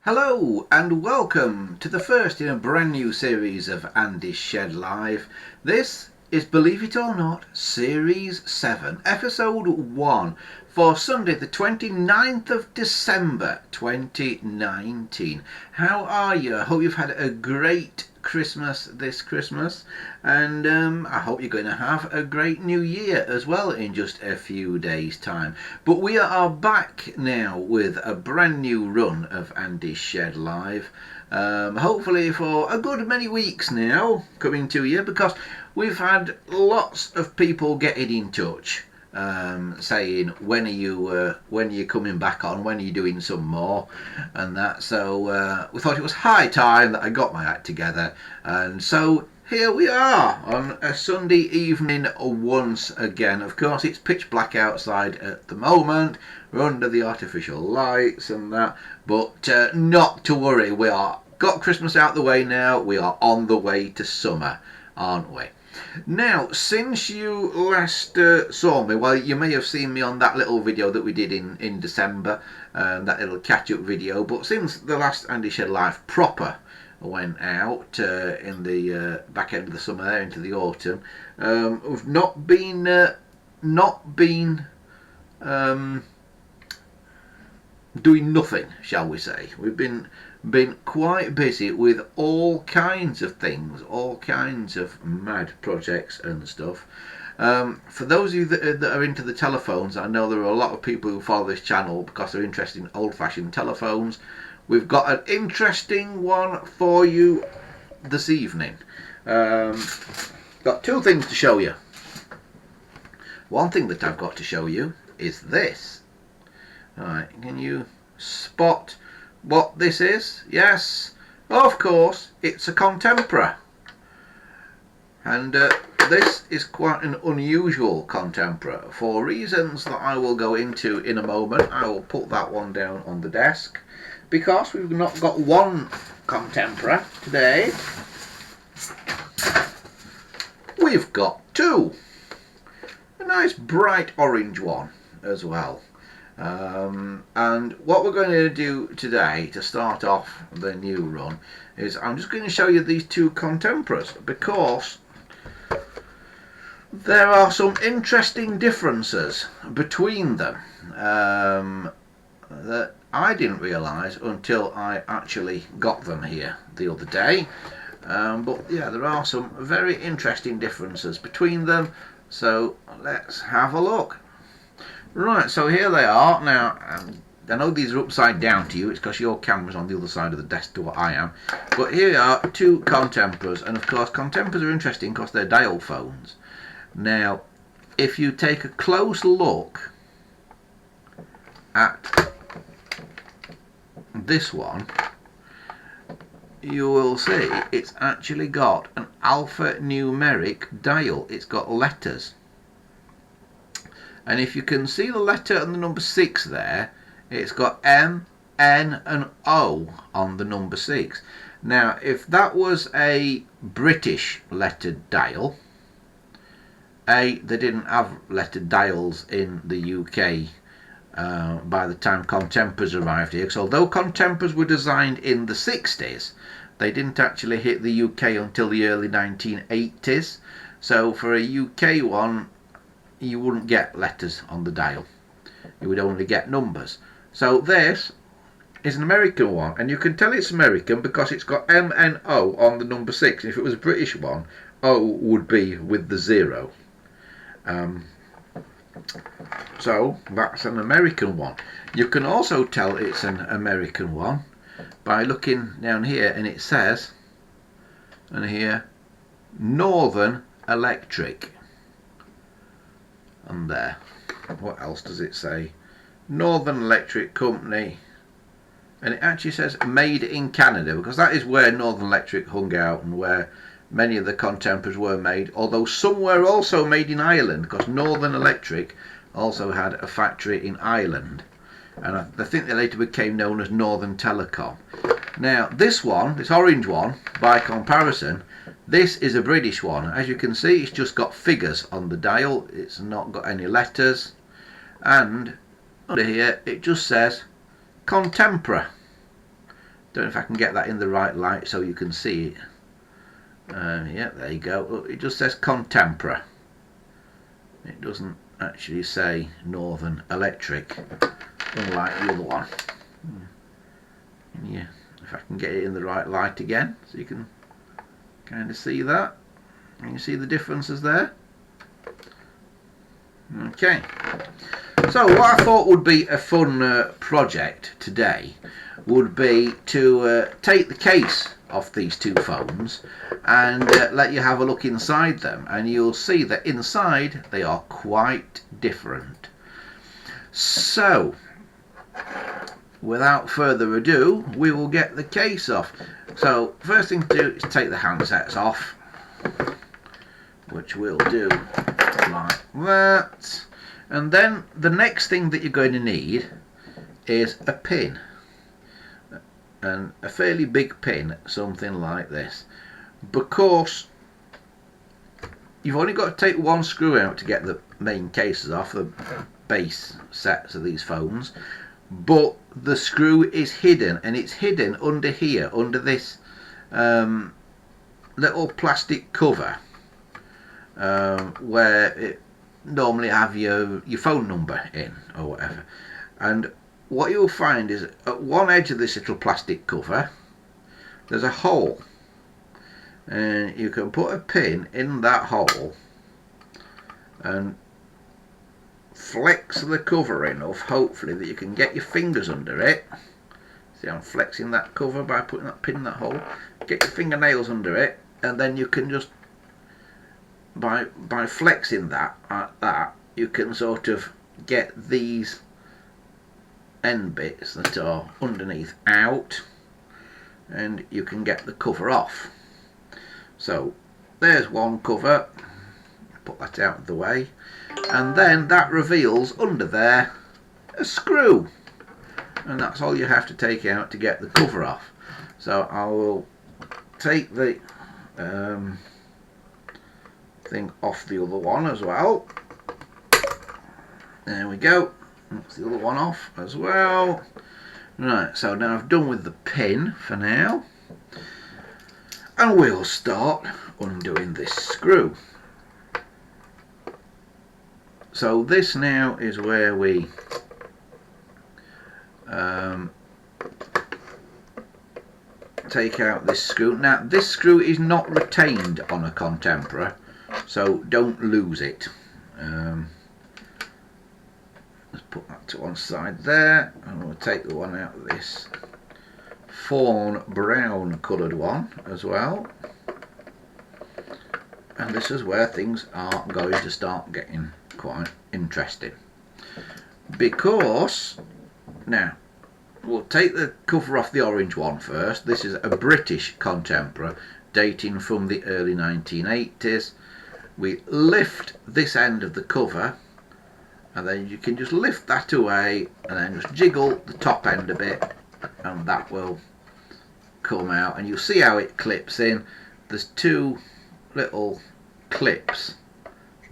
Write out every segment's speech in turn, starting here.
Hello and welcome to the first in a brand new series of Andy's Shed Live. This is, believe it or not, Series 7, Episode 1 for Sunday the 29th of December 2019. How are you? I hope you've had a great Christmas this Christmas, and I hope you're going to have a great new year as well in just a few days time. But we are back now with a brand new run of Andy's Shed Live, hopefully for a good many weeks now coming to you, because we've had lots of people getting in touch saying when are you coming back on, when are you doing some more and that. So we thought it was high time that I got my act together, and so here we are on a Sunday evening once again. Of course it's pitch black outside at the moment, we're under the artificial lights and that, but not to worry, we are got Christmas out the way now, we are on the way to summer, aren't we? Now, since you last saw me, well, you may have seen me on that little video that we did in December, that little catch-up video, but since the last Andy Shed Live proper went out in the back end of the summer there into the autumn, we've not been doing nothing, shall we say. We've been quite busy with all kinds of things, all kinds of mad projects and stuff. For those of you that are into the telephones, I know there are a lot of people who follow this channel because they're interested in old-fashioned telephones. We've got an interesting one for you this evening. Got two things to show you. One thing that I've got to show you is this. Alright, can you spot what this is? Yes, of course, it's a contemporary. And this is quite an unusual contemporary for reasons that I will go into in a moment. I will put that one down on the desk because we've not got one contemporary today. We've got two. A nice bright orange one as well. And what we're going to do today to start off the new run is I'm just going to show you these two contemporaries because there are some interesting differences between them that I didn't realise until I actually got them here the other day. But yeah, there are some very interesting differences between them, so let's have a look. Right, so here they are. Now, I know these are upside down to you, it's because your camera's on the other side of the desk to what I am. But here are two contemporaries, and of course contemporaries are interesting because they're dial phones. Now, if you take a close look at this one, you will see it's actually got an alphanumeric dial. It's got letters. And if you can see the letter and the number 6 there, it's got M, N and O on the number 6. Now, if that was a British lettered dial, they didn't have lettered dials in the UK by the time contemporaries arrived here. So although contemporaries were designed in the 60s, they didn't actually hit the UK until the early 1980s. So for a UK one, you wouldn't get letters on the dial, you would only get numbers. So this is an American one, and you can tell it's American because it's got M and O on the number 6. If it was a British one, O would be with the 0. So that's an American one. You can also tell it's an American one by looking down here, and it says, and here, Northern Electric. And there, what else does it say? Northern Electric Company, and it actually says made in Canada, because that is where Northern Electric hung out and where many of the contemporaries were made, although some were also made in Ireland, because Northern Electric also had a factory in Ireland, and I think they later became known as Northern Telecom. Now this one, this orange one, by comparison, this is a British one. As you can see, it's just got figures on the dial, it's not got any letters, and under here it just says contemporary. Don't know if I can get that in the right light so you can see it. Yeah, there you go. Look, it just says Contemporary. It doesn't actually say Northern Electric, unlike the other one. Yeah, if I can get it in the right light again, so you can kind of see that. And you see the differences there. Okay. So what I thought would be a fun project today would be to take the case off these two phones and let you have a look inside them, and you'll see that inside they are quite different. So without further ado, we will get the case off. So first thing to do is take the handsets off, which we'll do like that. And then the next thing that you're going to need is a pin, and a fairly big pin, something like this, because you've only got to take one screw out to get the main cases off, the base sets of these phones, but the screw is hidden, and it's hidden under here, under this little plastic cover where it normally have your phone number in or whatever. And what you'll find is at one edge of this little plastic cover there's a hole, and you can put a pin in that hole and flex the cover enough, hopefully, that you can get your fingers under it. See, I'm flexing that cover by putting that pin in that hole. Get your fingernails under it, and then you can just by flexing that you can sort of get these end bits that are underneath out, and you can get the cover off. So there's one cover, put that out of the way, and then that reveals under there a screw, and that's all you have to take out to get the cover off. So I will take the thing off the other one as well. There we go. That's the other one off as well. Right, so now I've done with the pin for now, and we'll start undoing this screw. So this now is where we take out this screw. Now this screw is not retained on a Contemporary, so don't lose it. Let's put that to one side there, and we'll take the one out of this fawn brown coloured one as well. And this is where things are going to start getting quite interesting, because now we'll take the cover off the orange one first. This is a British Contemporary dating from the early 1980s. We lift this end of the cover, and then you can just lift that away and then just jiggle the top end a bit, and that will come out, and you'll see how it clips in. There's two little clips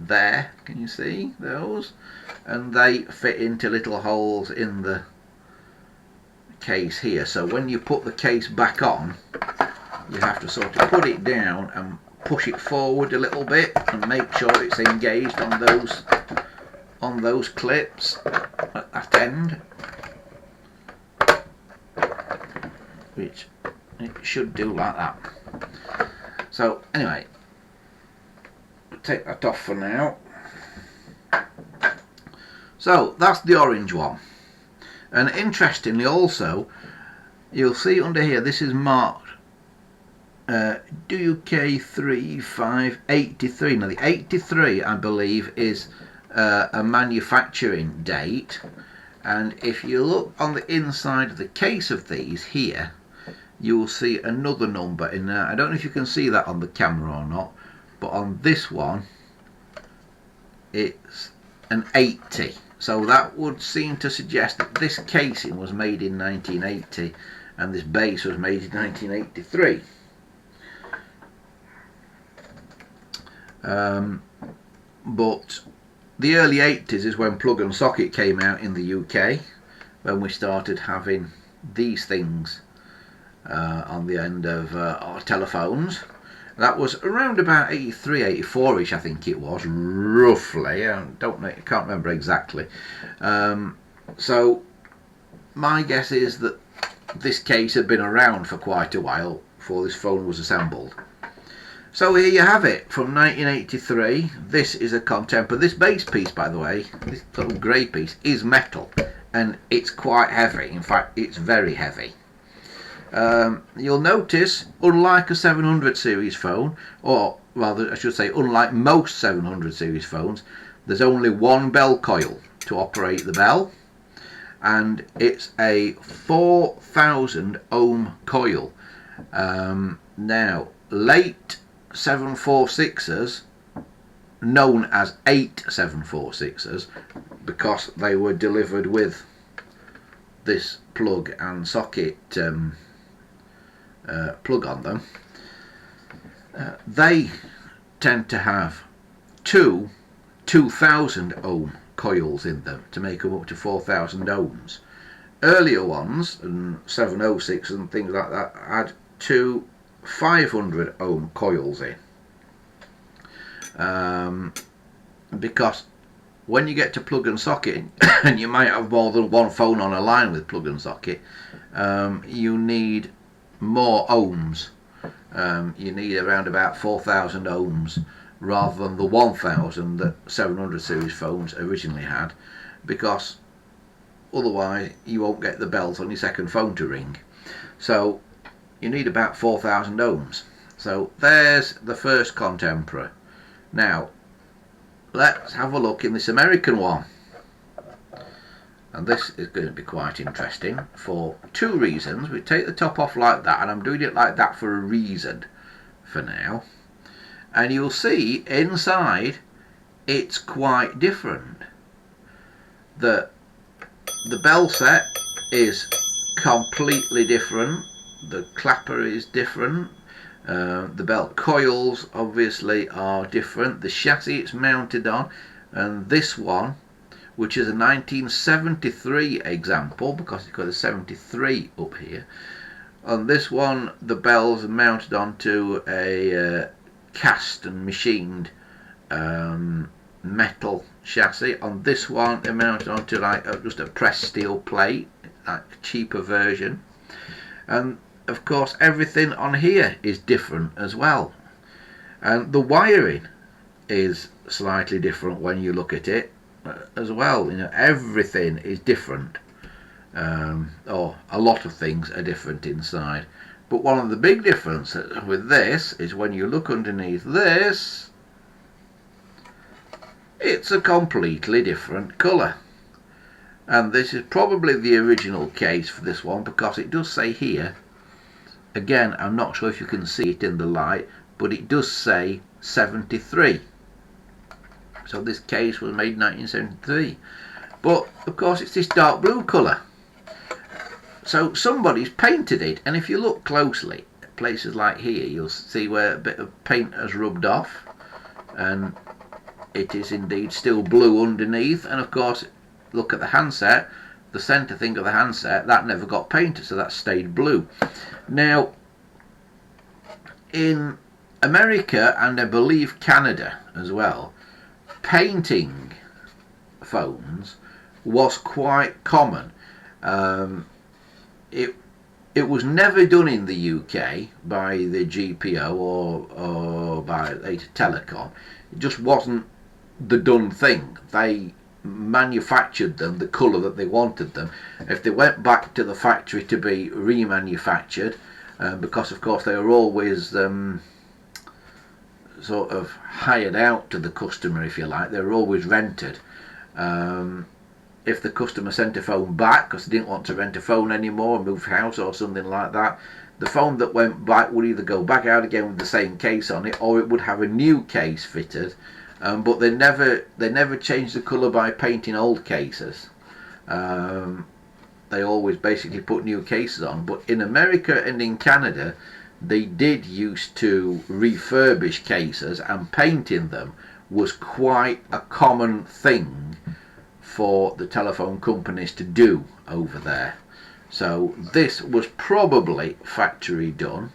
there, can you see those? And they fit into little holes in the case here. So when you put the case back on, you have to sort of put it down and push it forward a little bit and make sure it's engaged on those clips at that end, which it should do like that. So anyway, take that off for now. So that's the orange one, and interestingly also you'll see under here this is marked DUK3583. Now the 83 I believe is a manufacturing date, and if you look on the inside of the case of these here, you will see another number in there. I don't know if you can see that on the camera or not, but on this one it's an 80, so that would seem to suggest that this casing was made in 1980 and this base was made in 1983. But the early 80s is when plug and socket came out in the UK, when we started having these things on the end of our telephones. That was around about 83, 84-ish, I think it was, roughly. I can't remember exactly. So my guess is that this case had been around for quite a while before this phone was assembled. So here you have it from 1983. This is a contemporary. This base piece, by the way, this little grey piece, is metal, and it's quite heavy. In fact, it's very heavy. You'll notice, unlike a 700 series phone, or rather I should say unlike most 700 series phones, there's only one bell coil to operate the bell, and it's a 4000 ohm coil. Now, late 746s, known as 8 746s, because they were delivered with this plug and socket plug on them, they tend to have two 2000 ohm coils in them to make them up to 4000 ohms. Earlier ones, and 706 and things like that, had two 500 ohm coils in, because when you get to plug and socket, and you might have more than one phone on a line with plug and socket, you need more ohms. You need around about 4000 ohms rather than the 1000 that 700 series phones originally had, because otherwise you won't get the bells on your second phone to ring. So you need about 4000 ohms. So there's the first contemporary. Now let's have a look in this American one, and this is going to be quite interesting for two reasons. We take the top off like that, and I'm doing it like that for a reason for now, and you'll see inside it's quite different. The bell set is completely different, the clapper is different, the bell coils obviously are different, the chassis it's mounted on, and this one, which is a 1973 example, because it's got a 73 up here. On this one, the bells are mounted onto a cast and machined metal chassis. On this one, they're mounted onto like just a pressed steel plate, like a cheaper version. And of course, everything on here is different as well. And the wiring is slightly different when you look at it as well. You know, everything is different, or a lot of things are different inside. But one of the big differences with this is when you look underneath this, it's a completely different colour. And this is probably the original case for this one, because it does say here, again, I'm not sure if you can see it in the light, but it does say 73. So this case was made in 1973. But of course it's this dark blue colour. So somebody's painted it, and if you look closely at places like here, you'll see where a bit of paint has rubbed off, and it is indeed still blue underneath. And of course, look at the handset, the centre thing of the handset, that never got painted, so that stayed blue. Now, in America and I believe Canada as well, painting phones was quite common. It was never done in the UK by the GPO or by later Telecom. It just wasn't the done thing. They manufactured them the colour that they wanted them. If they went back to the factory to be remanufactured, because of course they were always sort of hired out to the customer, if you like, they were always rented. If the customer sent a phone back because they didn't want to rent a phone anymore, move house or something like that, the phone that went back would either go back out again with the same case on it, or it would have a new case fitted. But they never changed the colour by painting old cases. They always basically put new cases on. But in America and in Canada, they did used to refurbish cases, and painting them was quite a common thing for the telephone companies to do over there. So this was probably factory done.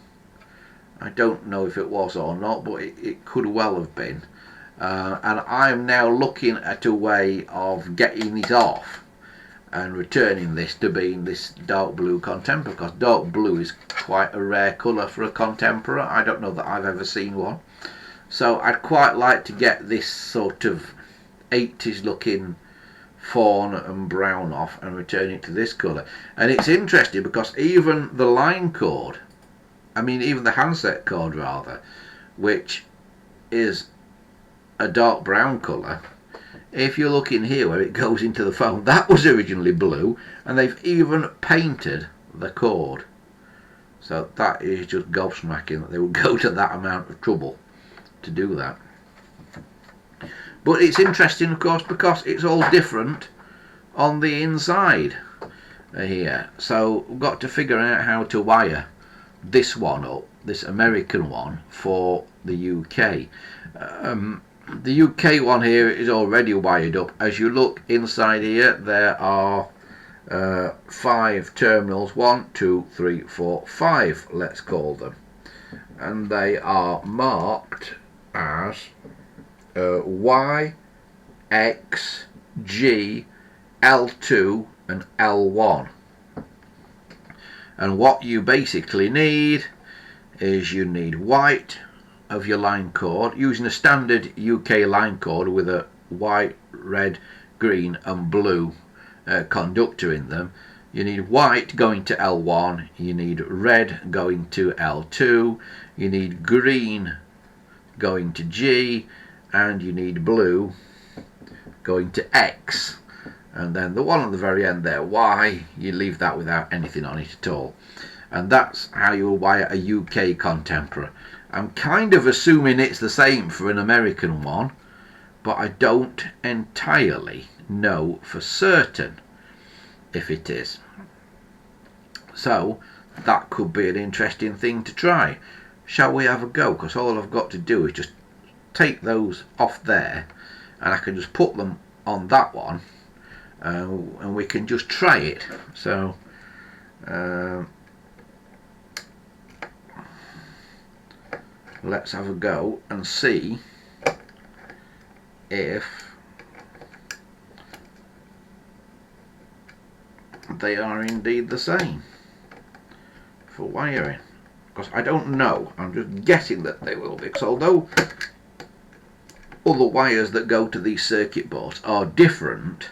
I don't know if it was or not, but it could well have been. And I'm now looking at a way of getting it off and returning this to being this dark blue contemporary, because dark blue is quite a rare colour for a contemporary. I don't know that I've ever seen one. So I'd quite like to get this sort of 80s looking fawn and brown off and return it to this colour. And it's interesting because even the line cord, I mean even the handset cord rather, which is a dark brown colour, if you look in here where it goes into the phone, that was originally blue, and they've even painted the cord. So that is just gobsmacking that they would go to that amount of trouble to do that. But it's interesting, of course, because it's all different on the inside here. So we've got to figure out how to wire this one up, this American one, for the UK. The UK one here is already wired up. As you look inside here, there are 5 terminals, 1, 2, 3, 4, 5, let's call them, and they are marked as Y, X, G, L2 and L1. And what you basically need is you need white of your line cord, using a standard UK line cord with a white, red, green and blue conductor in them. You need white going to L1, you need red going to L2, you need green going to G, and you need blue going to X. And then the one at the very end there, Y, you leave that without anything on it at all. And that's how you'll wire a UK contemporary. I'm kind of assuming it's the same for an American one, but I don't entirely know for certain if it is. So that could be an interesting thing to try. Shall we have a go? Because all I've got to do is just take those off there, and I can just put them on that one, and we can just try it. So let's have a go and see if they are indeed the same for wiring, because I don't know. I'm just guessing that they will be, because although other wires that go to these circuit boards are different,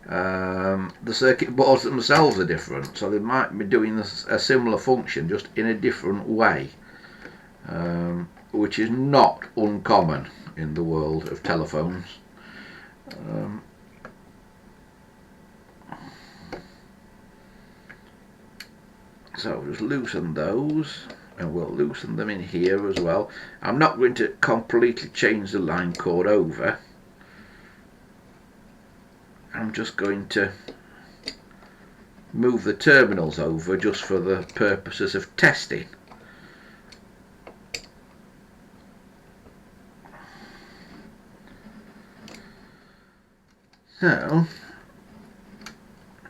the circuit boards themselves are different, so they might be doing a similar function just in a different way, which is not uncommon in the world of telephones. So just loosen those, and we'll loosen them in here as well. I'm not going to completely change the line cord over. I'm just going to move the terminals over just for the purposes of testing. So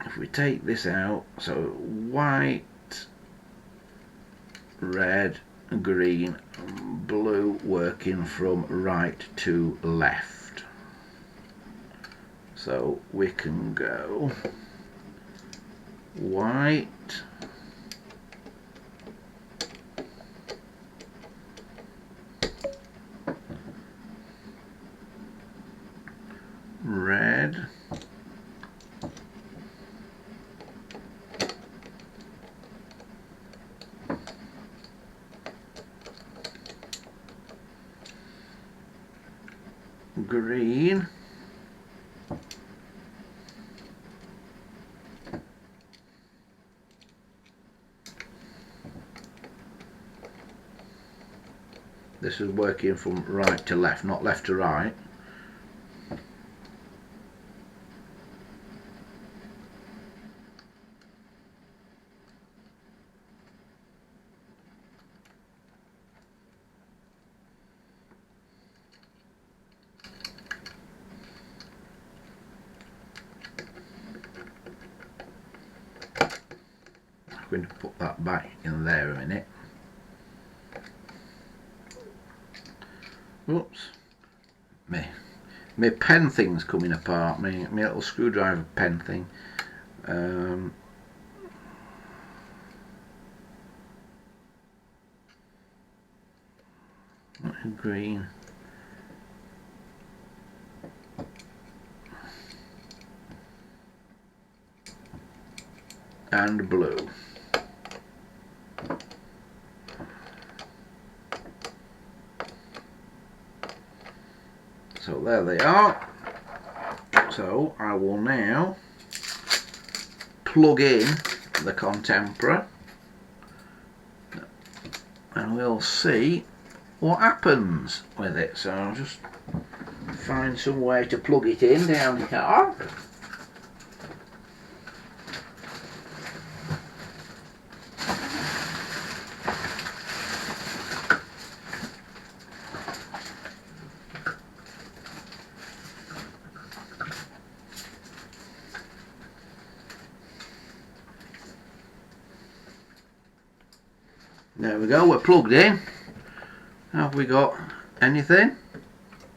if we take this out, so white, red, green and blue working from right to left. So we can go white, red, green, this is working from right to left, not left to right. going to put that back in there a minute. Oops, my pen thing's coming apart, my little screwdriver pen thing. Green and blue. So there they are. So I will now plug in the Contemporary and we'll see what happens with it. So I'll just find some way to plug it in down here. There we go, we're plugged in. Have we got anything?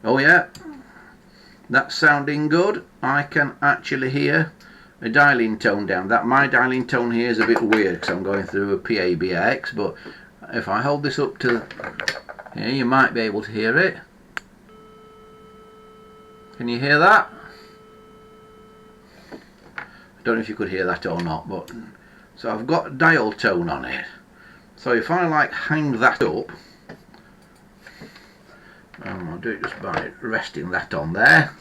Oh yeah, that's sounding good. I can actually hear a dialing tone down. My dialing tone here is a bit weird because I'm going through a PABX, but if I hold this up to here, you might be able to hear it. Can you hear that? I don't know if you could hear that or not, but so I've got dial tone on it. So if I like hang that up, I'll do it just by resting that on there,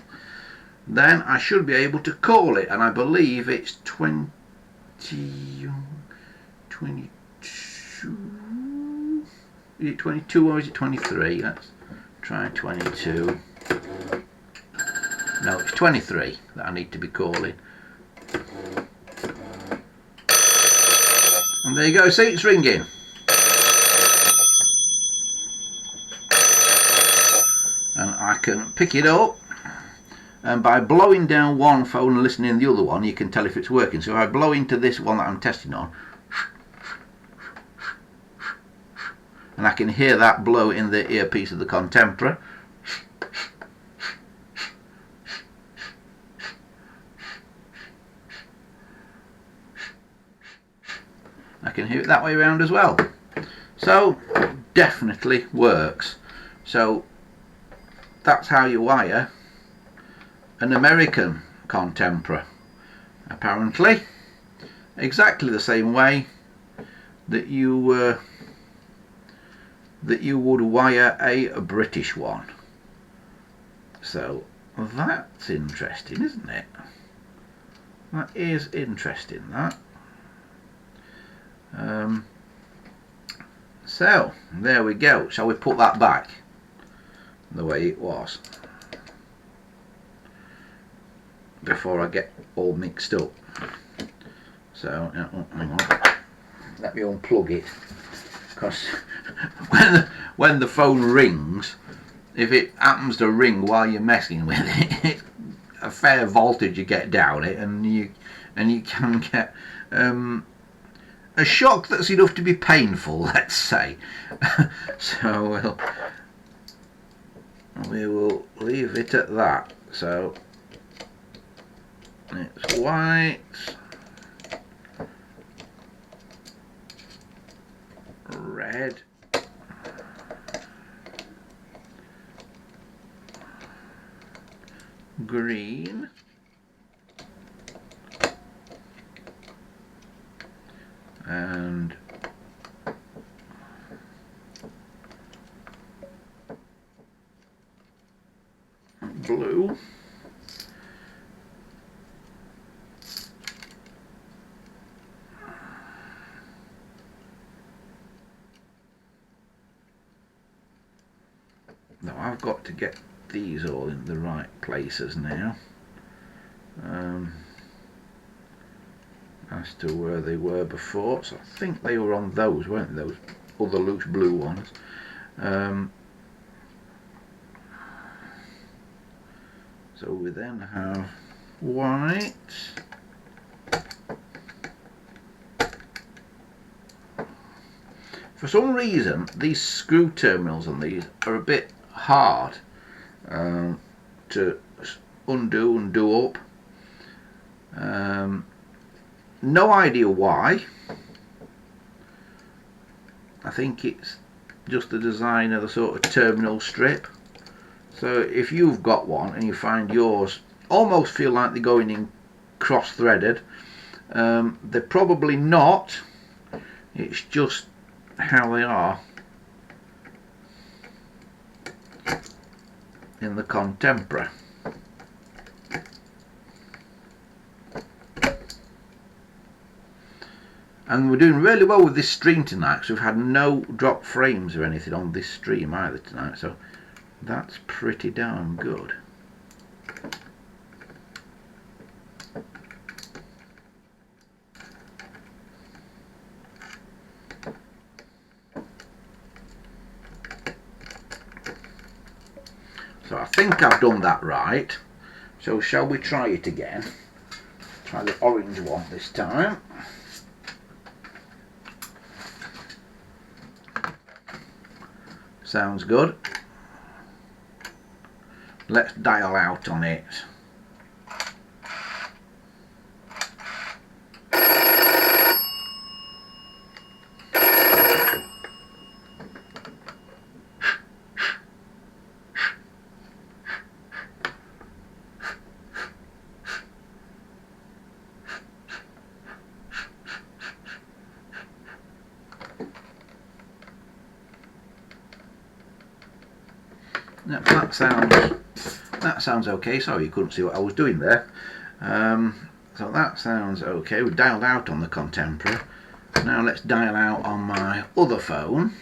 then I should be able to call it, and I believe it's 22, is it 22 or is it 23? Let's try 22. No, it's 23 that I need to be calling. And there you go, see, it's ringing. And I can pick it up, and by blowing down one phone and listening to the other one, you can tell if it's working. So if I blow into this one that I'm testing on, and I can hear that blow in the earpiece of the Contemporary. I can hear it that way around as well. So definitely works. So that's how you wire an American Contemporary. Apparently, exactly the same way that you would wire a British one. So that's interesting, isn't it? That is interesting, that. So there we go. Shall we put that back the way it was before I get all mixed up? So hang on, let me unplug it, because when the phone rings, if it happens to ring while you're messing with it, it's a fair voltage you get down it, and you can get a shock that's enough to be painful, let's say. So we will leave it at that. So it's white, red, green, and blue. Now I've got to get these all in the right places now, as to where they were before. So I think they were on those, weren't they? Those other loose blue ones. So we then have white, For some reason these screw terminals on these are a bit hard to undo and do up. No idea why. I think it's just the design of the sort of terminal strip. So if you've got one and you find yours almost feel like they're going in cross-threaded, they're probably not. It's just how they are in the contemporary. And we're doing really well with this stream tonight, because we've had no drop frames or anything on this stream either tonight, so that's pretty darn good. So I think I've done that right. So shall we try it again? Try the orange one this time. Sounds good. Let's dial out on it. That sounds okay. Sorry you couldn't see what I was doing there. So that sounds okay. We dialed out on the contemporary. Now let's dial out on my other phone.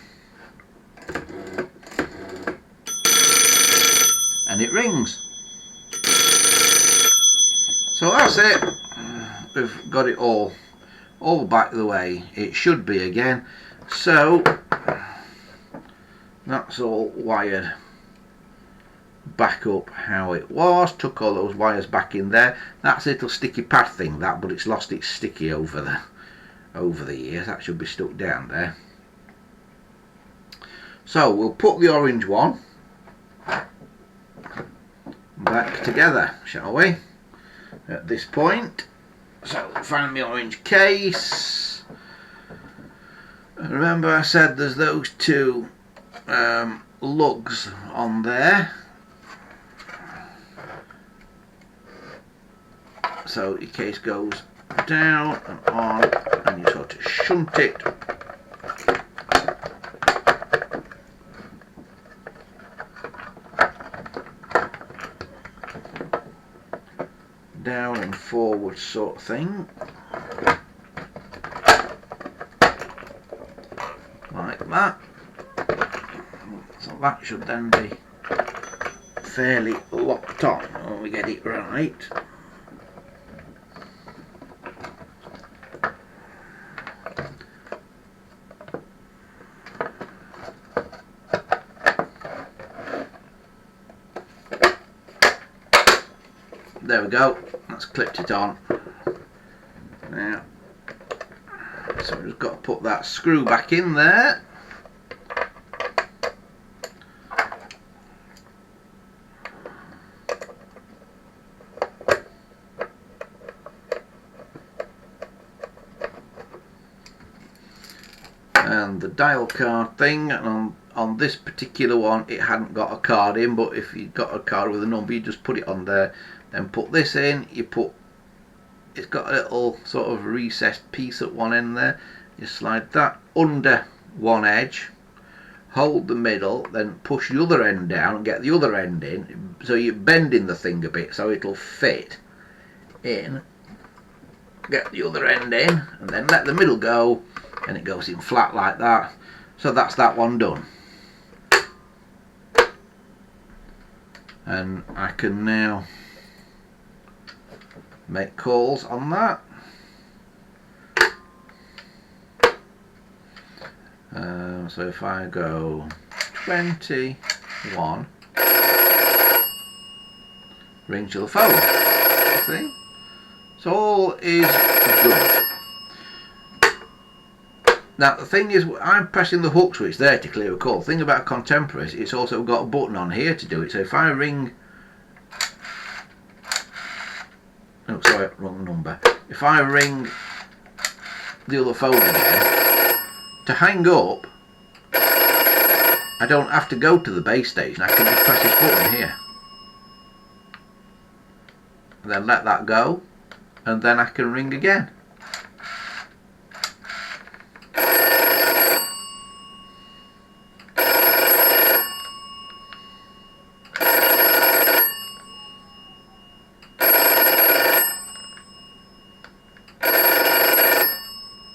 And it rings. So that's it. We've got it all back the way it should be again. So that's all wired back up how it was. Took all those wires back in there. That's a little sticky pad thing, that, but it's lost its sticky over the years. That should be stuck down there. So we'll put the orange one back together, shall we, at this point. So find my orange case. Remember I said there's those two lugs on there. So your case goes down and on, and you sort of shunt it down and forward, sort of thing, like that. So that should then be fairly locked on when we get it right. There we go, that's clipped it on. Now, so we've just got to put that screw back in there. And the dial card thing, and on this particular one it hadn't got a card in, but if you've got a card with a number you just put it on there. Then put this in, it's got a little sort of recessed piece at one end there. You slide that under one edge, hold the middle, then push the other end down and get the other end in. So you're bending the thing a bit so it'll fit in. Get the other end in and then let the middle go, and it goes in flat like that. So that's that one done. And I can now make calls on that. So if I go 21, ring to the phone. See? So all is good. Now the thing is, I'm pressing the hook switch there to clear a call. The thing about Contemporary is it's also got a button on here to do it. So if I ring, oh sorry, wrong number. If I ring the other phone again, to hang up, I don't have to go to the base station. I can just press this button here, and then let that go, and then I can ring again.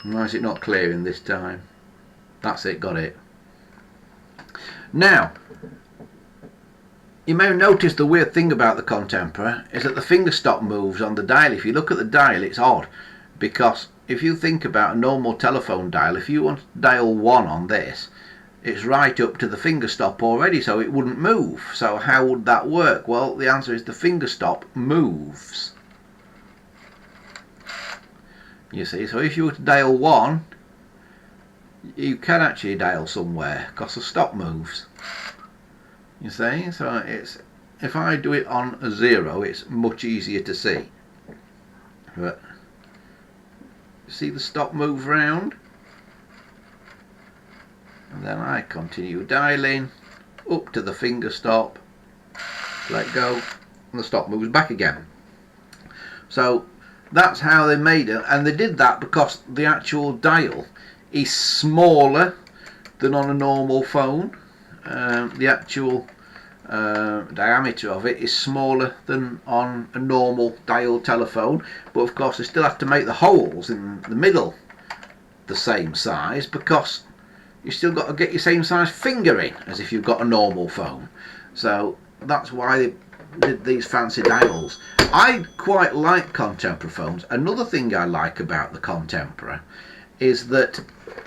Why is it not clearing this time? That's it, got it. Now, you may have noticed the weird thing about the Contemporary is that the finger stop moves on the dial. If you look at the dial, it's odd, because if you think about a normal telephone dial, if you want to dial 1 on this, it's right up to the finger stop already, so it wouldn't move. So how would that work? Well, the answer is the finger stop moves. You see, so if you were to dial 1, you can actually dial somewhere because the stop moves. You see, so it's, if I do it on a 0, it's much easier to see. But see the stop move round, and then I continue dialing up to the finger stop, let go, and the stop moves back again. So that's how they made it, and they did that because the actual dial is smaller than on a normal phone. The actual diameter of it is smaller than on a normal dial telephone, but of course they still have to make the holes in the middle the same size, because you still got to get your same size finger in as if you've got a normal phone. So that's why they did these fancy dials. I quite like Contemporary phones. Another thing I like about the Contemporary is that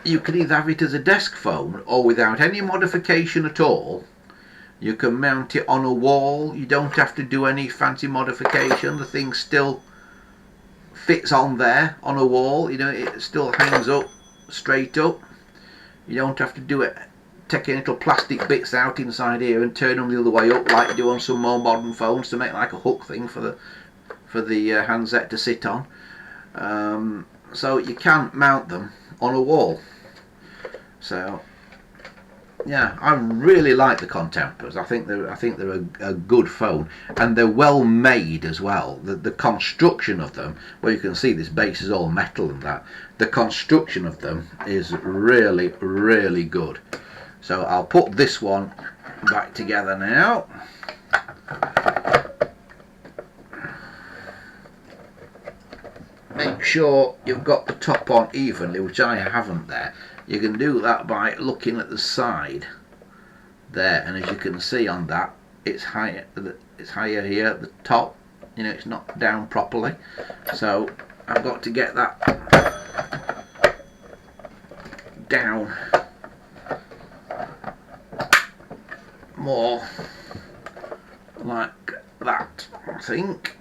you can either have it as a desk phone or without any modification at all. You can mount it on a wall. You don't have to do any fancy modification. The thing still fits on there on a wall. You know, it still hangs up straight up. You don't have to do it, taking little plastic bits out inside here and turn them the other way up like you do on some more modern phones to make like a hook thing for the handset to sit on. So you can mount them on a wall. So yeah, I really like the Contemporaries. I think they're a good phone, and they're well made as well. The construction of them, well, you can see this base is all metal and that. The construction of them is really, really good. So I'll put this one back together now. Make sure you've got the top on evenly, which I haven't there. You can do that by looking at the side there, and as you can see on that, it's higher here at the top. You know, it's not down properly, so I've got to get that down more like that, I think.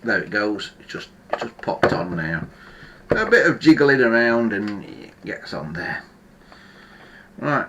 There it goes. It's just popped on now. A bit of jiggling around and it gets on there. Right.